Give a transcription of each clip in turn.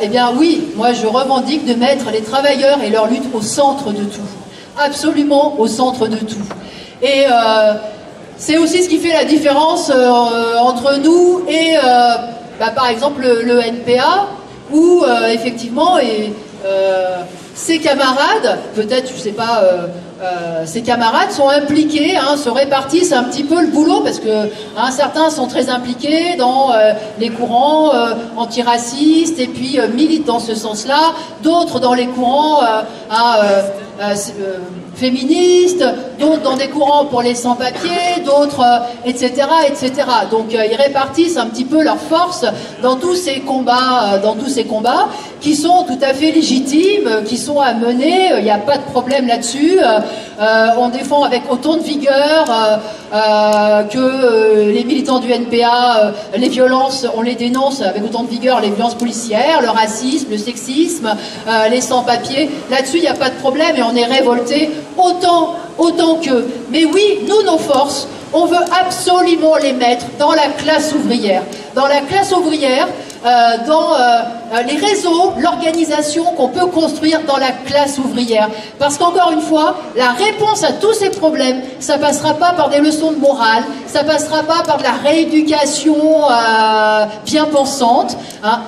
Eh bien oui, moi je revendique de mettre les travailleurs et leur lutte au centre de tout. Absolument au centre de tout. Et c'est aussi ce qui fait la différence entre nous et par exemple le NPA, où effectivement ses camarades, peut-être, je sais pas, ses camarades sont impliqués, se répartissent un petit peu le boulot, parce que certains sont très impliqués dans les courants antiracistes et puis militent dans ce sens-là, d'autres dans les courants féministes, d'autres dans des courants pour les sans-papiers, d'autres, etc., etc. Donc ils répartissent un petit peu leurs forces dans tous ces combats, qui sont tout à fait légitimes, qui sont à mener. Il n'y a pas de problème là-dessus. On défend avec autant de vigueur que les militants du NPA, les violences, on les dénonce avec autant de vigueur, les violences policières, le racisme, le sexisme, les sans-papiers. Là-dessus, il n'y a pas de problème et on est révoltés autant qu'eux. Mais oui, nous, nos forces, on veut absolument les mettre dans la classe ouvrière. Dans la classe ouvrière, dans les réseaux, l'organisation qu'on peut construire dans la classe ouvrière. Parce qu'encore une fois, la réponse à tous ces problèmes, ça passera pas par des leçons de morale, ça passera pas par de la rééducation bien pensante,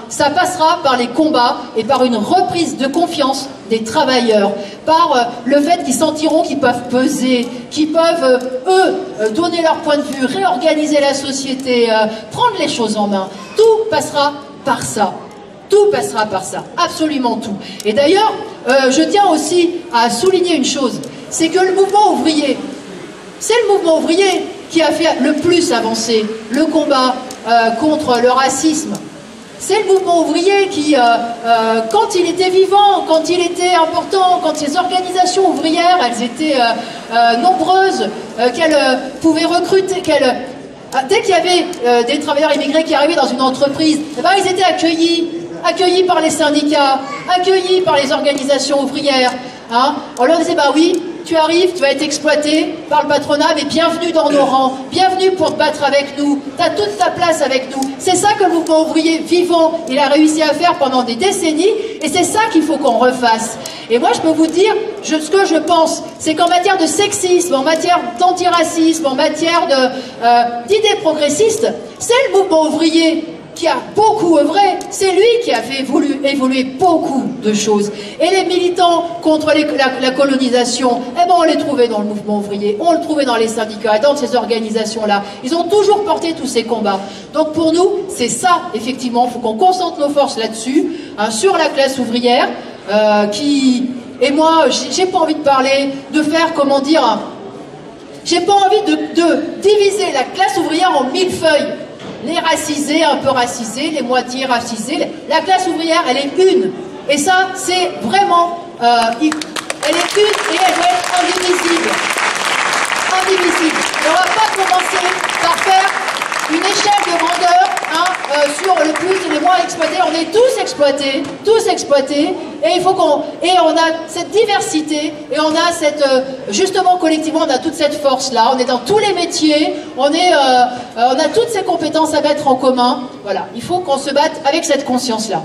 ça passera par les combats et par une reprise de confiance des travailleurs, par le fait qu'ils sentiront qu'ils peuvent peser, qu'ils peuvent, eux, donner leur point de vue, réorganiser la société, prendre les choses en main. Tout passera par ça. Tout passera par ça. Absolument tout. Et d'ailleurs, je tiens aussi à souligner une chose, c'est que le mouvement ouvrier, c'est le mouvement ouvrier qui a fait le plus avancer le combat contre le racisme. C'est le mouvement ouvrier qui, quand il était vivant, quand il était important, quand ces organisations ouvrières, elles étaient nombreuses, qu'elles pouvaient recruter, dès qu'il y avait des travailleurs immigrés qui arrivaient dans une entreprise, ils étaient accueillis par les syndicats, accueillis par les organisations ouvrières. On leur disait, oui, tu arrives, tu vas être exploité par le patronat, mais bienvenue dans nos rangs, bienvenue pour te battre avec nous, tu as toute ta place avec nous. C'est ça que le mouvement ouvrier vivant, il a réussi à faire pendant des décennies, et c'est ça qu'il faut qu'on refasse. Et moi, je peux vous dire, ce que je pense, c'est qu'en matière de sexisme, en matière d'antiracisme, en matière d'idées progressistes, c'est le mouvement ouvrier qui a beaucoup œuvré, c'est lui qui a fait évoluer beaucoup de choses. Et les militants contre la colonisation, on les trouvait dans le mouvement ouvrier, on le trouvait dans les syndicats, dans ces organisations-là. Ils ont toujours porté tous ces combats. Donc pour nous, c'est ça, effectivement, il faut qu'on concentre nos forces là-dessus, sur la classe ouvrière, Et moi, j'ai pas envie de parler, de faire, comment dire, j'ai pas envie de diviser la classe ouvrière en millefeuilles. Les racisés, un peu racisés, les moitiés racisés. La classe ouvrière, elle est une. Et ça, c'est vraiment... elle est une et elle doit être indivisible. Indivisible. Et on ne va pas commencer par faire une échelle de grandeur sur le plus et les moins exploités. On est tous exploités. Et il faut on a cette diversité et on a cette... justement, collectivement, on a toute cette force-là. On est dans tous les métiers. On a toutes ces compétences à mettre en commun. Voilà. Il faut qu'on se batte avec cette conscience-là.